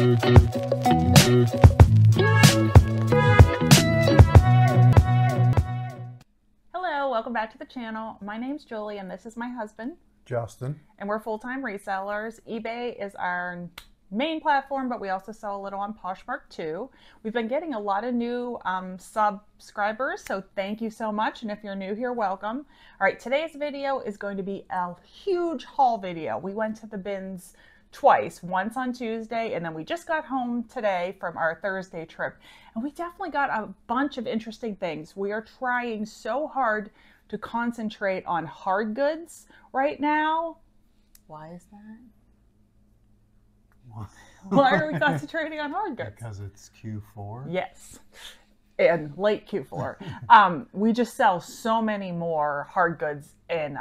Hello, welcome back to the channel. My name's Julie and this is my husband, Justin. And we're full-time resellers. eBay is our main platform, but we also sell a little on Poshmark too. We've been getting a lot of new subscribers, so thank you so much. And if you're new here, welcome. All right, today's video is going to be a huge haul video. We went to the bins twice, once on Tuesday, and then we just got home today from our Thursday trip. And we definitely got a bunch of interesting things. We are trying so hard to concentrate on hard goods right now. Why is that? Why are we concentrating on hard goods? Because it's Q4. Yes, and late Q4. We just sell so many more hard goods in,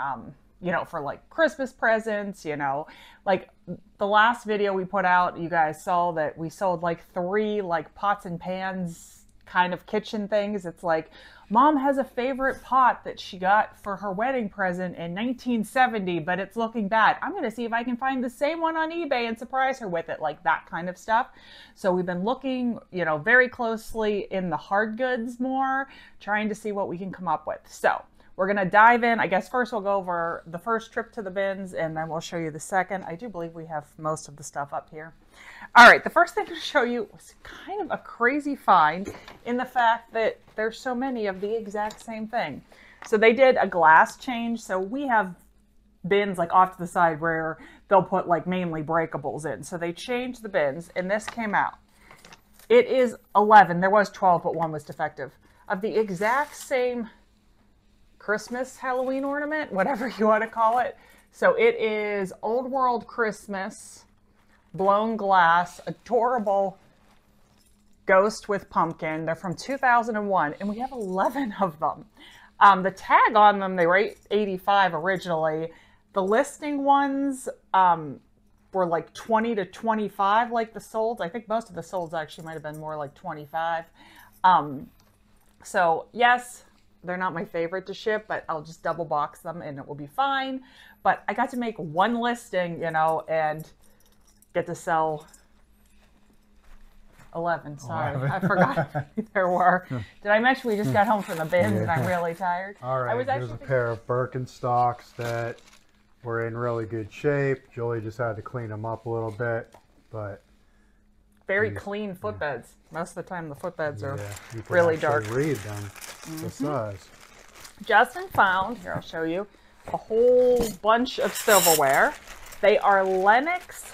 you know, for like Christmas presents, you know, like the last video we put out, you guys saw that we sold like 3 like pots and pans kind of kitchen things. It's like, Mom has a favorite pot that she got for her wedding present in 1970, but it's looking bad. I'm going to see if I can find the same one on eBay and surprise her with it, like that kind of stuff. So we've been looking, you know, very closely in the hard goods more, trying to see what we can come up with. So we're going to dive in. I guess first we'll go over the first trip to the bins and then we'll show you the second. I do believe we have most of the stuff up here. All right, the first thing to show you was kind of a crazy find in the fact that there's so many of the exact same thing. So they did a glass change. So we have bins like off to the side where they'll put like mainly breakables in. So they changed the bins and this came out. It is 11. There was 12, but one was defective. Of the exact same Christmas Halloween ornament, whatever you want to call it. So it is Old World Christmas, blown glass, adorable ghost with pumpkin. They're from 2001 and we have 11 of them. The tag on them, they were $8.85 originally. The listing ones were like 20 to 25, like the solds. I think most of the solds actually might have been more like 25. So yes, they're not my favorite to ship, but I'll just double box them and it will be fine. But I got to make one listing, you know, and get to sell 11. Sorry, 11. I forgot there were. Did I mention we just got home from the bins and I'm really tired? All right, here's a pair of Birkenstocks that were in really good shape. Julie just had to clean them up a little bit, but very clean footbeds. Most of the time the footbeds are really dark. Read them, the size. Justin found, here I'll show you, a whole bunch of silverware. They are Lennox,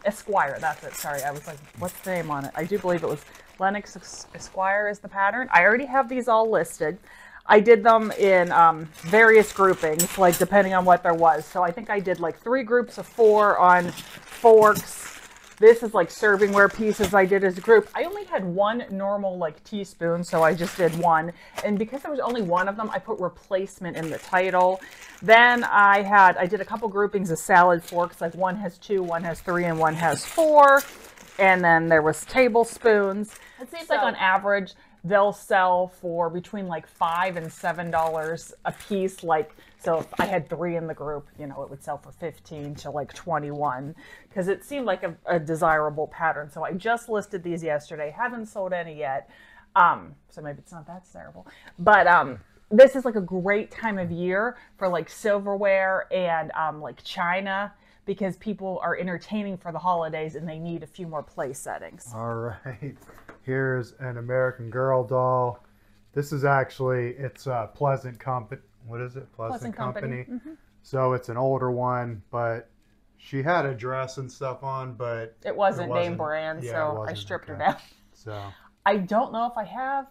Esquire, that's it. Sorry, I was like, what's the name on it? I do believe it was Lennox Esquire is the pattern. I already have these all listed. I did them in various groupings, like depending on what there was. So I think I did like 3 groups of 4 on forks. This is like servingware pieces I did as a group. I only had 1 normal like teaspoon, so I just did 1. And because there was only 1 of them, I put replacement in the title. Then I did a couple groupings of salad forks, like 1 has 2, 1 has 3, and 1 has 4. And then there was tablespoons. It seems like on average, they'll sell for between like $5 and $7 a piece. Like, so if I had 3 in the group, you know, it would sell for 15 to like 21 because it seemed like a desirable pattern. So I just listed these yesterday, haven't sold any yet. So maybe it's not that desirable, but this is like a great time of year for like silverware and like china because people are entertaining for the holidays and they need a few more place settings. All right. Here's an American Girl doll. This is actually, it's Pleasant Company. What is it? Pleasant Company. Mm-hmm. So it's an older one, but she had a dress and stuff on, but it wasn't name brand, so I stripped her down. So I don't know if I have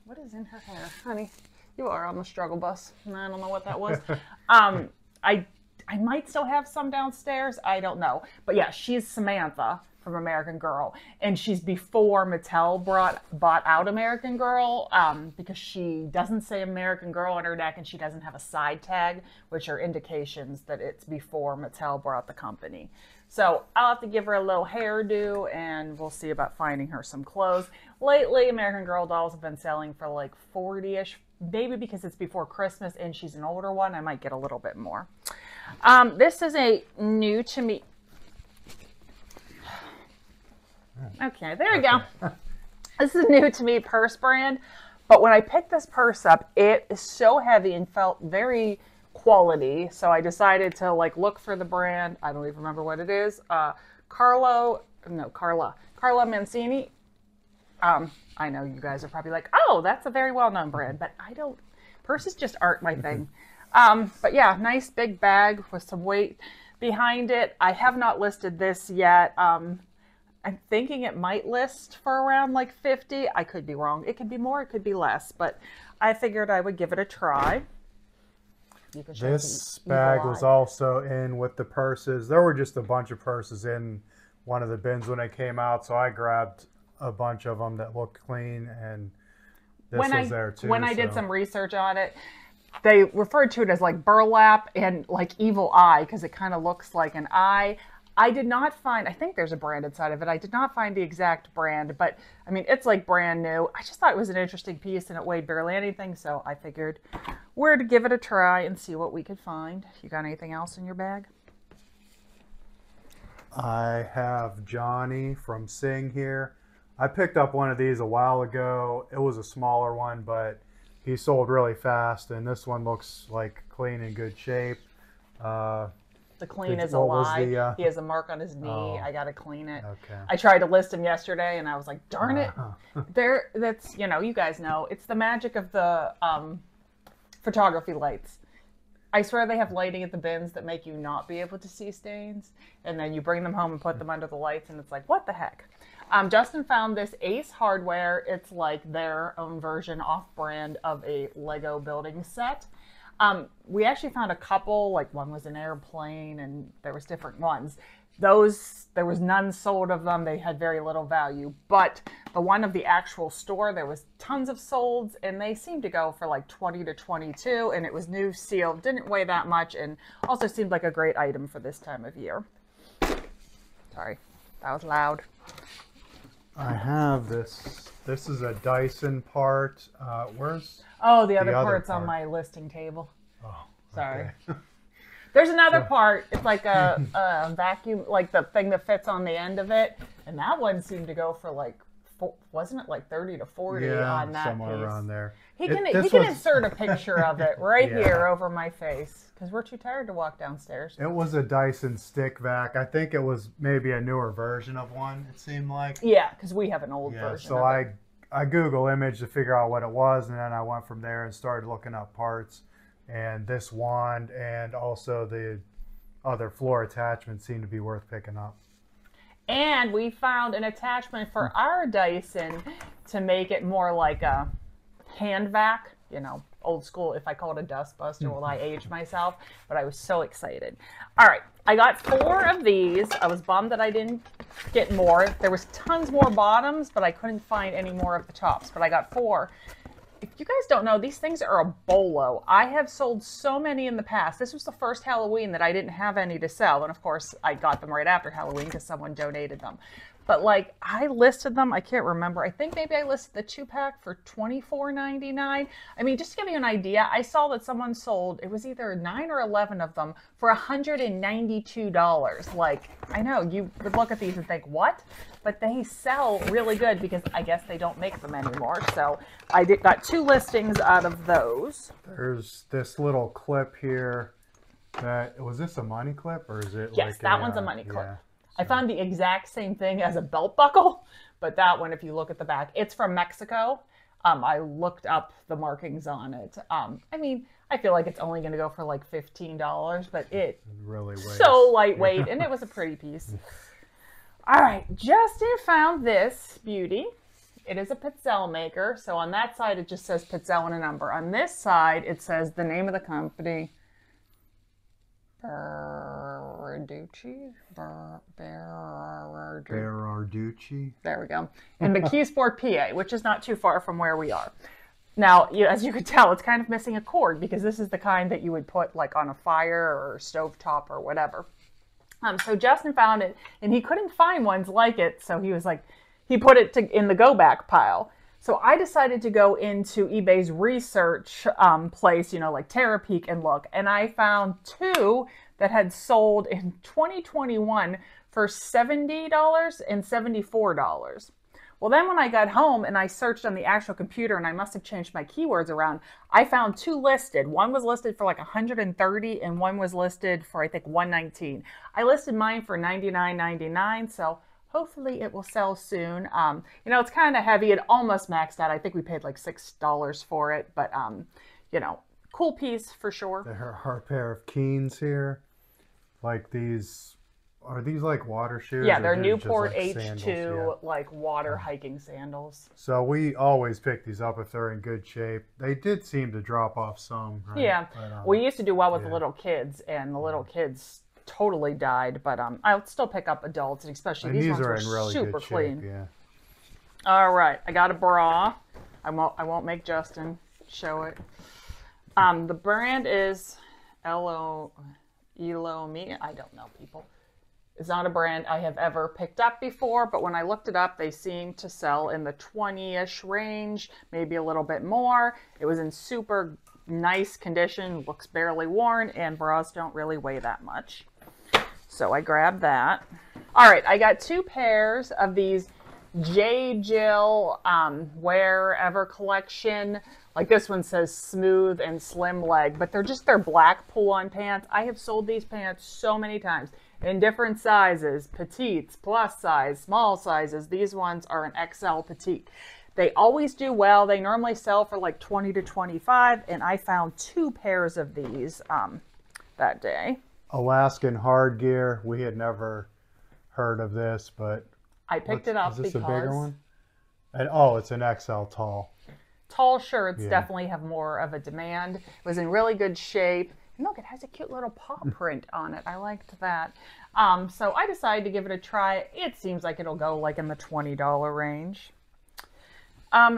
what is in her hair? Honey, you are on the struggle bus. I don't know what that was. I might still have some downstairs. I don't know. But yeah, she's Samantha from American Girl. And she's before Mattel bought out American Girl because she doesn't say American Girl on her neck and she doesn't have a side tag, which are indications that it's before Mattel bought the company. So I'll have to give her a little hairdo and we'll see about finding her some clothes. Lately, American Girl dolls have been selling for like 40-ish, maybe because it's before Christmas and she's an older one, I might get a little bit more. This is a new to me. Okay, there we go. This is new to me, purse brand. But when I picked this purse up, it is so heavy and felt very quality. So I decided to like look for the brand. I don't even remember what it is. Carla Mancini. I know you guys are probably like, oh, that's a very well-known brand, but I don't, purses just aren't my thing. But yeah, nice big bag with some weight behind it. I have not listed this yet. I'm thinking it might list for around like 50. I could be wrong. It could be more, it could be less, but I figured I would give it a try. This bag was also in with the purses. There were just a bunch of purses in one of the bins when they came out, so I grabbed a bunch of them that looked clean, and this was there too. When I did some research on it, they referred to it as like burlap and like evil eye because it kind of looks like an eye. I did not find, I think there's a brand inside of it. I did not find the exact brand, but I mean, it's like brand new. I just thought it was an interesting piece and it weighed barely anything. So I figured we're to give it a try and see what we could find. You got anything else in your bag? I have Johnny from Sing here. I picked up one of these a while ago. It was a smaller one, but he sold really fast. And this one looks like clean and good shape. The clean is a lie. He has a mark on his knee. Oh, I got to clean it. Okay. I tried to list him yesterday and I was like, darn it. That's, you know, you guys know, it's the magic of the photography lights. I swear they have lighting at the bins that make you not be able to see stains. And then you bring them home and put them under the lights and it's like, what the heck? Justin found this Ace Hardware. It's like their own version off-brand of a Lego building set. We actually found a couple, like one was an airplane and there was different ones. Those, there was none sold of them. They had very little value, but the one of the actual store, there was tons of solds and they seemed to go for like 20 to 22 and it was new sealed, didn't weigh that much and also seemed like a great item for this time of year. Sorry, that was loud. I have this. This is a Dyson part. Where's... Oh, the other part's on my listing table. Oh, sorry. Okay. There's another part. It's like a vacuum, like the thing that fits on the end of it. And that one seemed to go for like, wasn't it like 30 to 40 on that somewhere piece? Around there. He can insert a picture of it right here over my face because we're too tired to walk downstairs. It was a Dyson stick vac. I think it was maybe a newer version of one, it seemed like. Yeah, because we have an old version so of it. I Google image to figure out what it was, and then I went from there and started looking up parts. And this wand and also the other floor attachments seem to be worth picking up. And we found an attachment for our Dyson to make it more like a hand vac, you know, old school. If I call it a dust buster, will I age myself? But I was so excited. All right, I got 4 of these. I was bummed that I didn't get more. There was tons more bottoms, but I couldn't find any more of the tops. But I got 4. If you guys don't know, these things are a bolo. I have sold so many in the past. This was the first Halloween that I didn't have any to sell. And of course, I got them right after Halloween because someone donated them. But like, I listed them, I can't remember. I think maybe I listed the 2-pack for $24.99. I mean, just to give you an idea, I saw that someone sold, it was either 9 or 11 of them for $192. Like, I know, you would look at these and think, what? But they sell really good because I guess they don't make them anymore. So I got 2 listings out of those. There's this little clip here. Was this a money clip or is it? Yes, like that one's a money clip. Yeah. I found the exact same thing as a belt buckle, but that one, if you look at the back, it's from Mexico. I looked up the markings on it. I mean, I feel like it's only going to go for like $15, but it really weighs. So lightweight, and it was a pretty piece. All right, Justin found this beauty. It is a Pittsburgh maker. So on that side, it just says Pittsburgh and a number. On this side, it says the name of the company. Berarducci. There we go. In McKeesport, PA, which is not too far from where we are. Now, as you can tell, it's kind of missing a cord because this is the kind that you would put like on a fire or stovetop or whatever. So Justin found it and he couldn't find ones like it. So he was like, he put it in the go back pile. So I decided to go into eBay's research place, you know, like TerraPeek and look. And I found 2 that had sold in 2021 for $70 and $74. Well, then when I got home and I searched on the actual computer, and I must have changed my keywords around, I found two listed. One was listed for like 130 and one was listed for, I think, 119. I listed mine for $99.99, so hopefully it will sell soon. You know, it's kind of heavy. It almost maxed out. I think we paid like $6 for it, but, you know, cool piece for sure. There are a pair of Keens here. Like these, are these like water shoes? Yeah, they're Newport like H2 sandals? like water hiking sandals. So we always pick these up if they're in good shape. They did seem to drop off some, right? Yeah, But, we used to do well with the little kids, and the little kids totally died. But I'll still pick up adults, and especially these ones are were in really super good clean. shape, yeah. All right, I got a bra. I won't make Justin show it. The brand is Elo Me. I don't know, people. It's not a brand I have ever picked up before, but when I looked it up, they seemed to sell in the 20-ish range, maybe a little bit more. It was in super nice condition, looks barely worn, and bras don't really weigh that much. So I grabbed that. All right, I got two pairs of these J. Jill Wherever collection. Like this one says smooth and slim leg, but they're just their black pull-on pants. I have sold these pants so many times in different sizes, petites, plus size, small sizes. These ones are an XL petite. They always do well. They normally sell for like 20 to 25, and I found two pairs of these that day. Alaskan hard gear. We had never heard of this, but I picked it up because... Is this a bigger one? And, oh, it's an XL tall. Tall shirts definitely have more of a demand. It was in really good shape. And look, it has a cute little paw print on it. I liked that. So I decided to give it a try. It seems like it'll go like in the $20 range.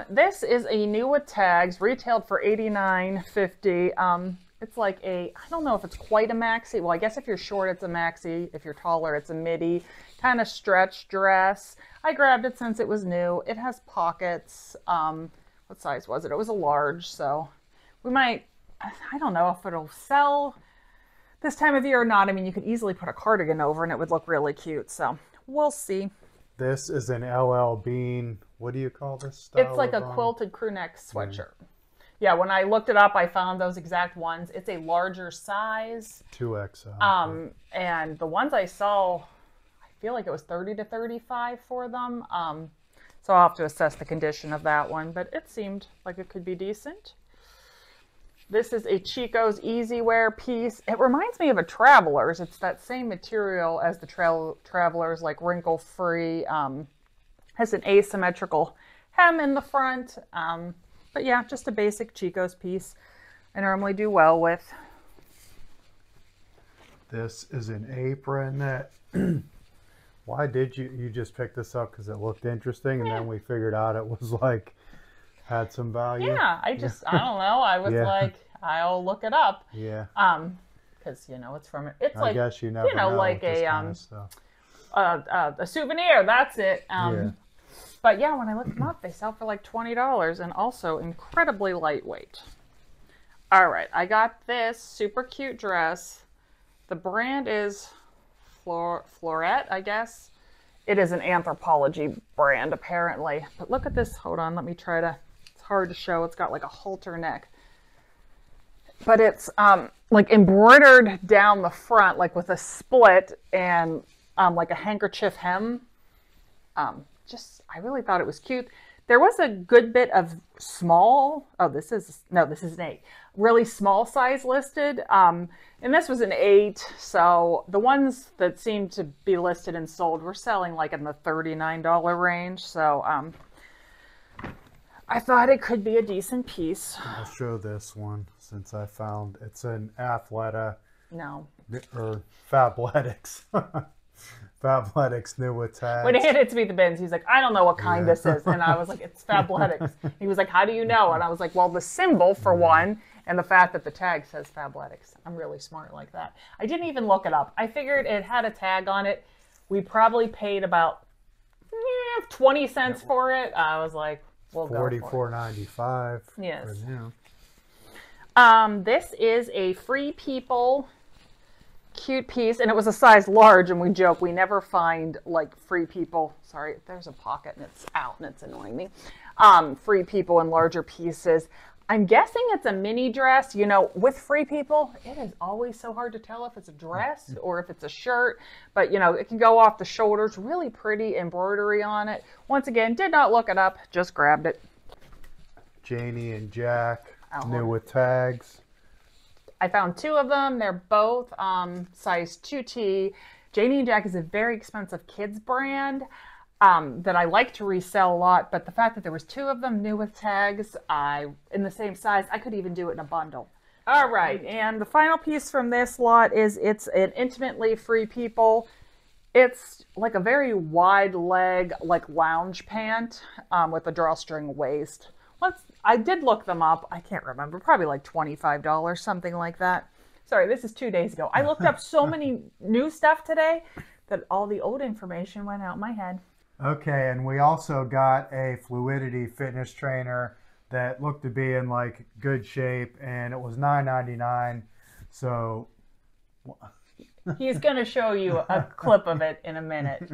This is a new with tags, retailed for $89.50. It's like a, I don't know if it's quite a maxi. Well, I guess if you're short, it's a maxi. If you're taller, it's a midi. Kind of stretch dress. I grabbed it since it was new. It has pockets. What size was it? It was a large, so we might, I don't know if it'll sell this time of year or not. I mean, you could easily put a cardigan over and it would look really cute, so we'll see. This is an LL Bean. What do you call this style? It's like a quilted crew neck sweatshirt. Yeah, when I looked it up, I found those exact ones. It's a larger size. 2XL. And the ones I saw, I feel like it was 30 to 35 for them. So I'll have to assess the condition of that one, but it seemed like it could be decent. This is a Chico's Easy Wear piece. It reminds me of a Traveler's. It's that same material as the Traveler's, like wrinkle-free. Has an asymmetrical hem in the front. But yeah, just a basic Chico's piece I normally do well with. This is an apron that... Why did you just pick this up? Because it looked interesting, and then we figured out it was like, had some value. Yeah, I don't know. I was like, I'll look it up. Yeah. Because, you know, it's from, it's I like, guess you never know like a souvenir, that's it. But yeah, when I looked them up, they sell for like $20 and also incredibly lightweight. All right, I got this super cute dress. The brand is Florette, I guess. It is an Anthropologie brand, apparently. But look at this. Hold on, let me try to... It's hard to show. It's got like a halter neck. But it's like embroidered down the front, like with a split and like a handkerchief hem. I really thought it was cute. There was a good bit of small... Oh, this is an 8. Really small size listed. And this was an 8, so the ones that seemed to be listed and sold were selling like in the $39 range. So I thought it could be a decent piece. I'll show this one since I found it's an Athleta. No. Or Fabletics. Fabletics new with tags. When he handed it to me, the bins, he's like, I don't know what kind this is. And I was like, it's Fabletics. He was like, how do you know? And I was like, well, the symbol for one, and the fact that the tag says Fabletics. I'm really smart like that. I didn't even look it up. I figured it had a tag on it. We probably paid about 20 cents for it. I was like, we'll go for it. $44.95. Yes. For now. This is a Free People cute piece, and it was a size large, and we joke we never find like Free People. Sorry, there's a pocket and it's out and it's annoying me. Free People in larger pieces. I'm guessing it's a mini dress. You know, with Free People, it is always so hard to tell if it's a dress or if it's a shirt, but you know, it can go off the shoulders. Really pretty embroidery on it. Once again, did not look it up, just grabbed it. Janie and Jack, new with tags. I found 2 of them. They're both size 2T. Janie and Jack is a very expensive kids brand that I like to resell a lot, but the fact that there was 2 of them new with tags in the same size, I could even do it in a bundle. All right, and the final piece from this lot is it's an intimately Free People. It's like a very wide leg, like lounge pant with a drawstring waist. I did look them up. I can't remember. Probably like $25, something like that. Sorry, this is 2 days ago. I looked up so many new stuff today that all the old information went out my head. Okay, and we also got a fluidity fitness trainer that looked to be in like good shape, and it was $9.99. So he's going to show you a clip of it in a minute.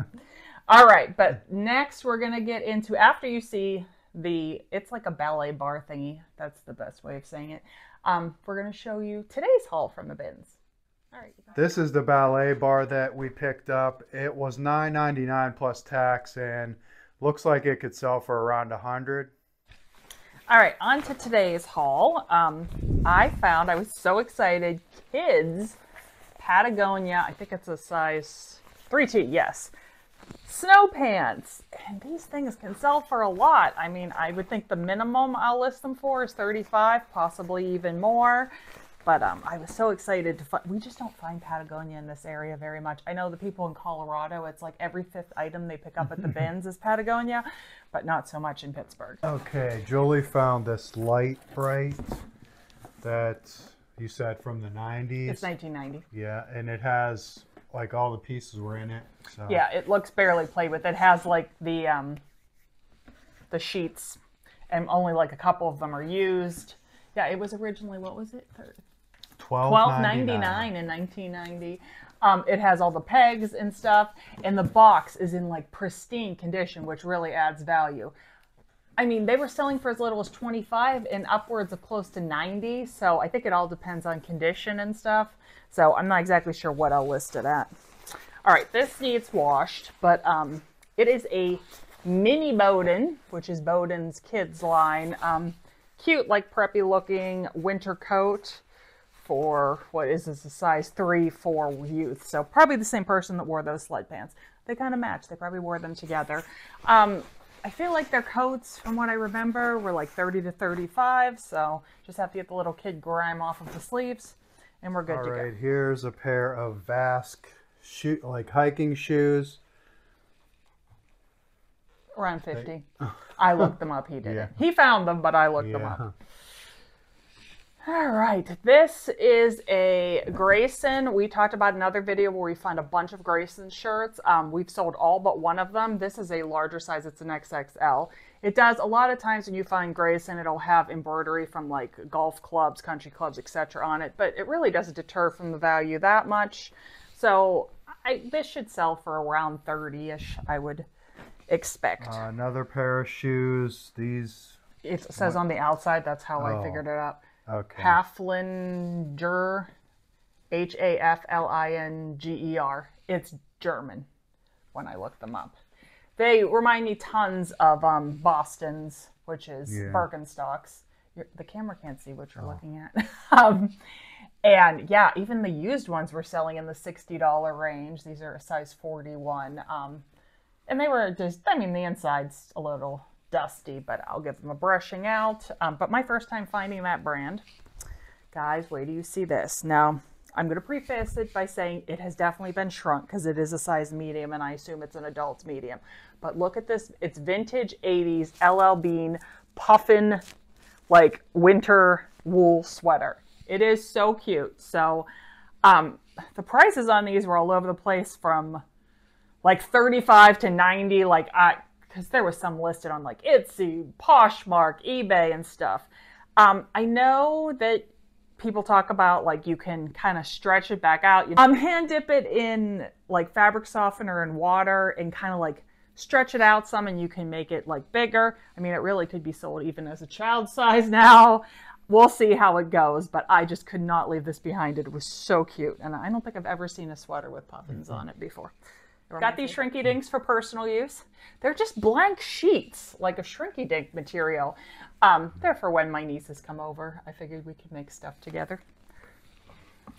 All right, but next we're going to get into, after you see it's like a ballet bar thingy. That's the best way of saying it. We're going to show you today's haul from the bins. All right. This is the ballet bar that we picked up. It was $9.99 plus tax, and looks like it could sell for around $100. All right, on to today's haul. I was so excited. Kids, Patagonia, I think it's a size 3T, yes. Snow pants, and these things can sell for a lot. I mean, I would think the minimum I'll list them for is $35, possibly even more. But I was so excited to find. We just don't find Patagonia in this area very much. I know the people in Colorado, it's like every 5th item they pick up at the bins is Patagonia, but not so much in Pittsburgh. Okay, Julie found this light bright that you said from the 90s. It's 1990. Yeah, and it has like all the pieces were in it. So. Yeah, it looks barely played with. It has like the sheets, and only like a couple of them are used. Yeah, it was originally, what was it? $12.99 in 1990. It has all the pegs and stuff, and the box is in like pristine condition, which really adds value. I mean, they were selling for as little as $25 and upwards of close to $90. So I think it all depends on condition and stuff. So I'm not exactly sure what I'll list it at. All right, this needs washed, but it is a mini Bowden, which is Bowden's kids line. Cute, like preppy looking winter coat for, what is this, a size 3 for youth. So probably the same person that wore those sled pants. They kind of match. They probably wore them together. I feel like their coats, from what I remember, were like 30 to 35. So just have to get the little kid grime off of the sleeves, and we're good to go. All right, here's a pair of Vask like hiking shoes. Around 50. I looked them up. He didn't. Yeah. He found them, but I looked them up. All right. This is a Grayson. We talked about another video where we found a bunch of Grayson shirts. We've sold all but one of them. This is a larger size. It's an XXL. It does, a lot of times when you find Grayson, it'll have embroidery from like golf clubs, country clubs, etc. on it, but it really doesn't deter from the value that much. So this should sell for around 30-ish, I would expect. Another pair of shoes. These. It says on the outside. That's how I figured it out. Okay. Haflinger, Haflinger. It's German when I look them up. They remind me tons of Boston's, which is Birkenstocks. The camera can't see what you're looking at. And yeah, even the used ones were selling in the $60 range. These are a size 41. And they were just, I mean, the inside's a little dusty, but I'll give them a brushing out. But my first time finding that brand. Guys, wait till you see this. Now, I'm going to preface it by saying it has definitely been shrunk because it is a size medium, and I assume it's an adult's medium. But look at this. It's vintage 80s LL Bean puffin, like winter wool sweater. It is so cute. So the prices on these were all over the place, from like 35 to 90, like because there was some listed on like Etsy, Poshmark, eBay and stuff. I know that people talk about like you can kind of stretch it back out. Hand dip it in like fabric softener and water and kind of like stretch it out some, and you can make it like bigger. I mean, it really could be sold even as a child size now. We'll see how it goes, but I just could not leave this behind. It was so cute, and I don't think I've ever seen a sweater with puffins on it before. Got these shrinky dinks for personal use. They're just blank sheets, like a shrinky dink material. They're for when my nieces come over. I figured we could make stuff together.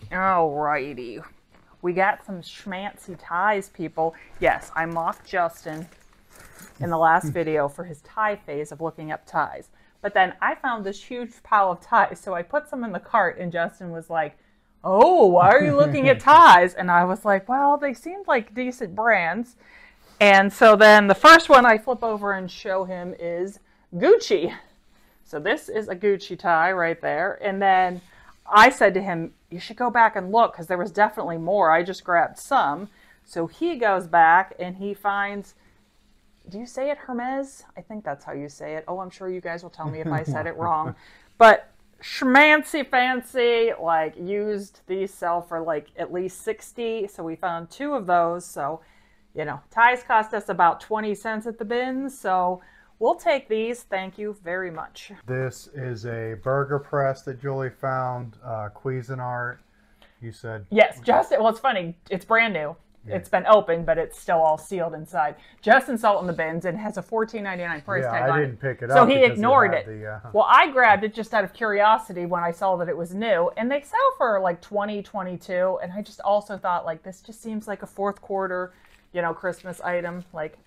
Alrighty. We got some schmancy ties, people. Yes, I mocked Justin in the last video for his tie phase of looking up ties. But then I found this huge pile of ties, so I put some in the cart, and Justin was like, oh, why are you looking at ties? And I was like, well, they seemed like decent brands. And so then the first one I flip over and show him is Gucci. So this is a Gucci tie right there. And then I said to him, you should go back and look, because there was definitely more. I just grabbed some. So he goes back and he finds, do you say it Hermes? I think that's how you say it. Oh, I'm sure you guys will tell me if I said it wrong. But schmancy fancy, like used, these sell for like at least 60. So we found 2 of those. So, you know, ties cost us about 20 cents at the bins. So we'll take these. Thank you very much. This is a burger press that Julie found, Cuisinart. You said? Yes, Justin. Well, it's funny. It's brand new. Yeah. It's been open, but it's still all sealed inside. Justin saw it in the bins and has a $14.99 price tag on it. Yeah, I didn't pick it up. So he ignored it. The, Well, I grabbed it just out of curiosity when I saw that it was new. And they sell for like $20, $22. And I just also thought, like, this just seems like a fourth quarter, you know, Christmas item. Like,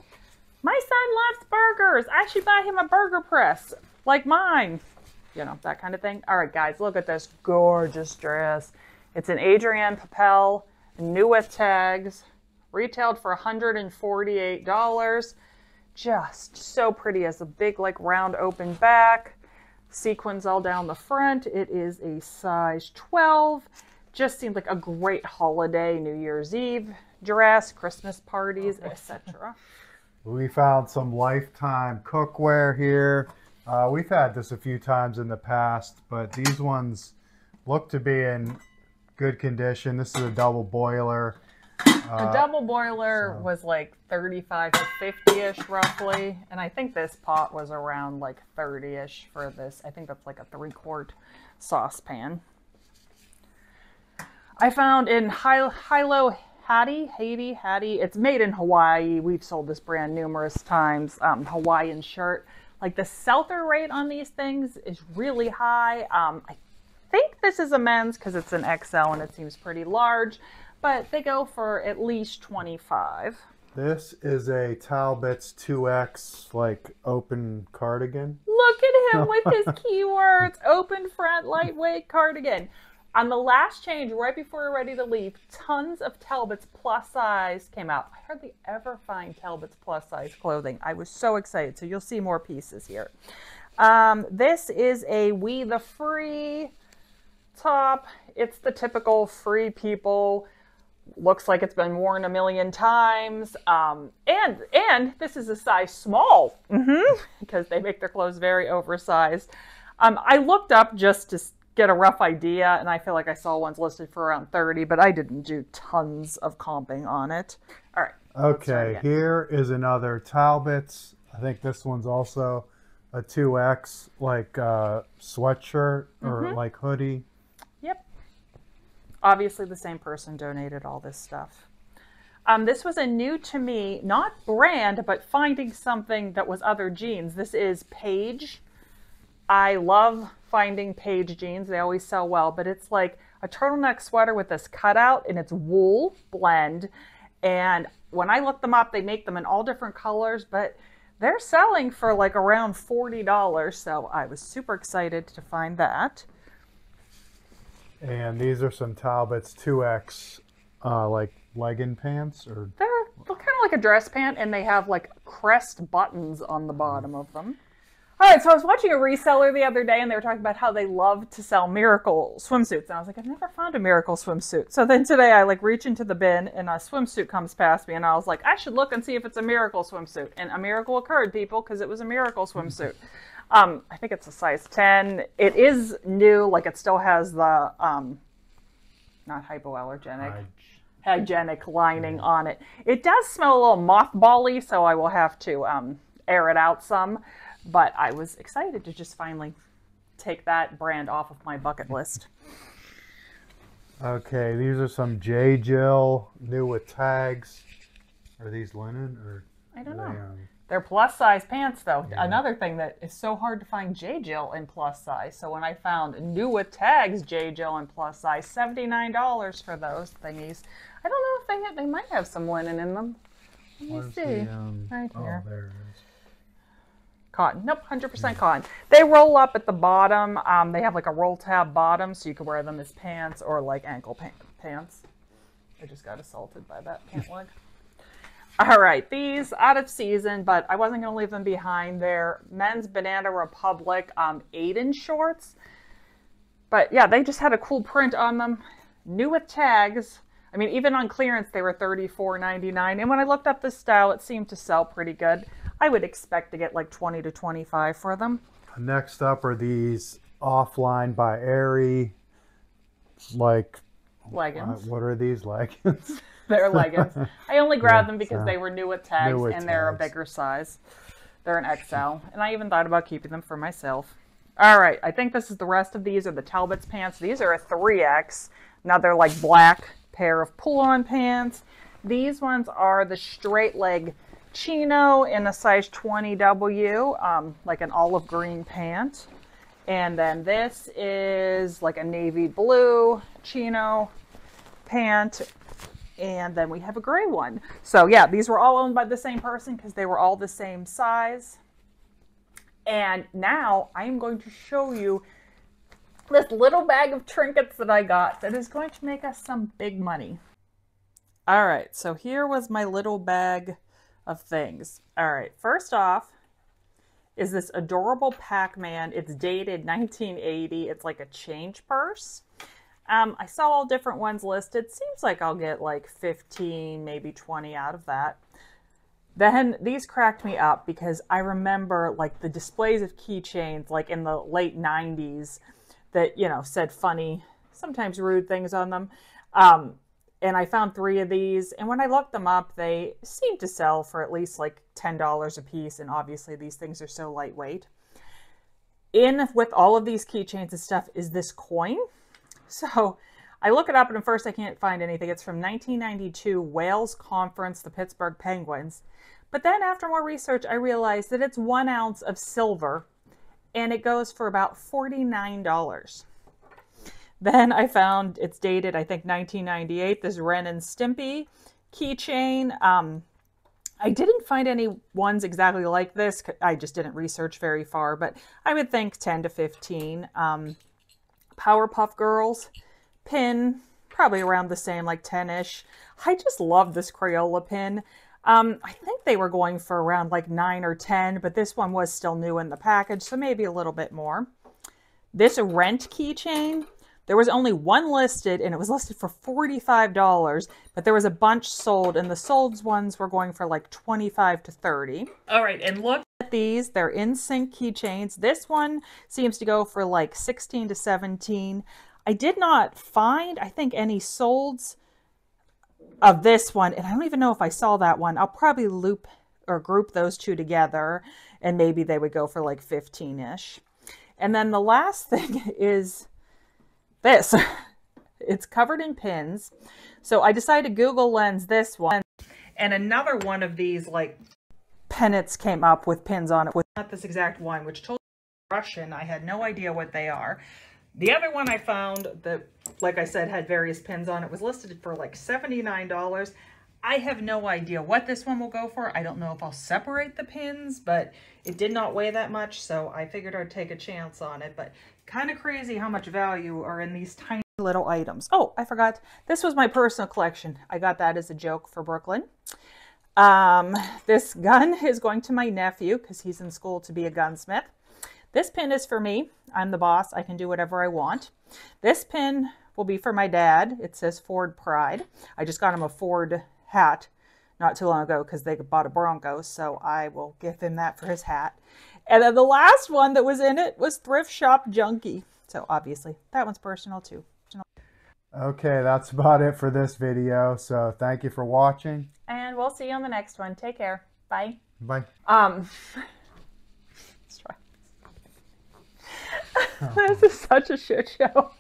my son loves burgers. I should buy him a burger press like mine. You know, that kind of thing. All right, guys, look at this gorgeous dress. It's an Adrienne Papel. New with tags, retailed for $148. Just so pretty. As a big, like, round open back, sequins all down the front. It is a size 12. Just seemed like a great holiday, New Year's Eve dress, Christmas parties, etc. We found some Lifetime cookware here. We've had this a few times in the past, but these ones look to be in good condition. This is a double boiler. The double boiler was like 35 to 50-ish roughly. And I think this pot was around like 30-ish for this. I think that's like a 3-quart saucepan. I found in Hilo Hattie. It's made in Hawaii. We've sold this brand numerous times. Hawaiian shirt. Like the sell-through rate on these things is really high. I think this is a men's because it's an XL and it seems pretty large, but they go for at least $25. This is a Talbot's 2X like open cardigan. Look at him with his keywords. Open front, lightweight cardigan. On the last change, right before we're ready to leave, tons of Talbot's plus size came out. I hardly ever find Talbot's plus size clothing. I was so excited. So you'll see more pieces here. This is a We the Free top. It's the typical Free People. Looks like it's been worn a million times. And this is a size small because they make their clothes very oversized. I looked up just to get a rough idea, and I feel like I saw ones listed for around 30, but I didn't do tons of comping on it. All right. Okay, here is another Talbot's. I think this one's also a 2X, like sweatshirt or like hoodie. Yep. Obviously the same person donated all this stuff. This was a new to me, not brand, but finding something that was other jeans. This is Paige. I love finding Paige jeans. They always sell well, but it's like a turtleneck sweater with this cutout, and it's wool blend. And when I looked them up, they make them in all different colors, but they're selling for like around $40. So I was super excited to find that. And these are some Talbot's 2X like legging pants, or they're kind of like a dress pant, and they have like crest buttons on the bottom of them. All right, so I was watching a reseller the other day, and they were talking about how they love to sell Miracle swimsuits. And I was like, I've never found a Miracle swimsuit. So then today I like reach into the bin, and a swimsuit comes past me, and I was like, I should look and see if it's a Miracle swimsuit. And a miracle occurred, people, because it was a Miracle swimsuit. I think it's a size 10. It is new, like it still has the, not hypoallergenic, hygienic lining on it. It does smell a little mothball-y, so I will have to air it out some. But I was excited to just finally take that brand off of my bucket list. Okay, these are some J-Jill, new with tags. Are these linen or? I don't know. They're plus size pants though. Yeah. Another thing that is so hard to find J-Jill in plus size. So when I found new with tags J-Jill in plus size, $79 for those thingies. I don't know if they might have some linen in them. Let me see. Right here. Oh, there it is. Cotton. Nope, 100% cotton. They roll up at the bottom. They have like a roll tab bottom, so you can wear them as pants or like ankle pants. I just got assaulted by that pant leg. All right, these out of season, but I wasn't going to leave them behind. They're men's Banana Republic Aiden shorts. But yeah, they just had a cool print on them. New with tags. I mean, even on clearance, they were $34.99. And when I looked up this style, it seemed to sell pretty good. I would expect to get like 20 to 25 for them. Next up are these Offline by Aerie, like leggings. What are these leggings? They're leggings. I only grabbed them because they were new with tags and they're a tags. bigger size. They're an XL. And I even thought about keeping them for myself. All right, I think this is the rest of these are the Talbot's pants. These are a 3X. Now they're like black pair of pull-on pants. These ones are the straight leg chino in a size 20W, like an olive green pant. And then this is like a navy blue chino pant. And then we have a gray one. So yeah, these were all owned by the same person because they were all the same size. And now I'm going to show you this little bag of trinkets that I got that is going to make us some big money. All right, so here was my little bag of things. All right, first off is this adorable Pac-Man. It's dated 1980. It's like a change purse. I saw all different ones listed. Seems like I'll get like 15, maybe 20 out of that. Then these cracked me up because I remember like the displays of keychains like in the late 90s that, you know, said funny, sometimes rude things on them. And I found 3 of these, and when I looked them up, they seemed to sell for at least like $10 a piece, and obviously these things are so lightweight. In with all of these keychains and stuff is this coin. So I look it up, and at first I can't find anything. It's from 1992 Wales Conference, the Pittsburgh Penguins. But then after more research, I realized that it's 1 ounce of silver, and it goes for about $49. Then I found it's dated, I think, 1998, this Ren and Stimpy keychain. I didn't find any ones exactly like this. I just didn't research very far, but I would think 10 to 15. Powerpuff Girls pin, probably around the same, like 10-ish. I just love this Crayola pin. I think they were going for around like 9 or 10, but this one was still new in the package, so maybe a little bit more. This Rent keychain, there was only one listed, and it was listed for $45, but there was a bunch sold, and the sold ones were going for like 25 to 30. All right, and look at these. They're in sync keychains. This one seems to go for like 16 to 17. I did not find, I think, any solds of this one, and I don't even know if I saw that one. I'll probably loop or group those two together, and maybe they would go for like 15-ish. And then the last thing is this. It's covered in pins. So I decided to Google Lens this one, and another one of these like pennants came up with pins on it with not this exact one, which told me Russian. I had no idea what they are. The other one I found that, like I said, had various pins on it was listed for like $79. I have no idea what this one will go for. I don't know if I'll separate the pins, but it did not weigh that much, so I figured I'd take a chance on it. But kind of crazy how much value are in these tiny little items. Oh, I forgot. This was my personal collection. I got that as a joke for Brooklyn. This gun is going to my nephew because he's in school to be a gunsmith. This pin is for me. I'm the boss. I can do whatever I want. This pin will be for my dad. It says Ford Pride. I just got him a Ford hat not too long ago because they bought a Bronco, so I will give him that for his hat. And then the last one that was in it was Thrift Shop Junkie. So obviously that one's personal too. Okay, that's about it for this video. So thank you for watching. And we'll see you on the next one. Take care. Bye. Bye. Let's try this. This is such a shit show.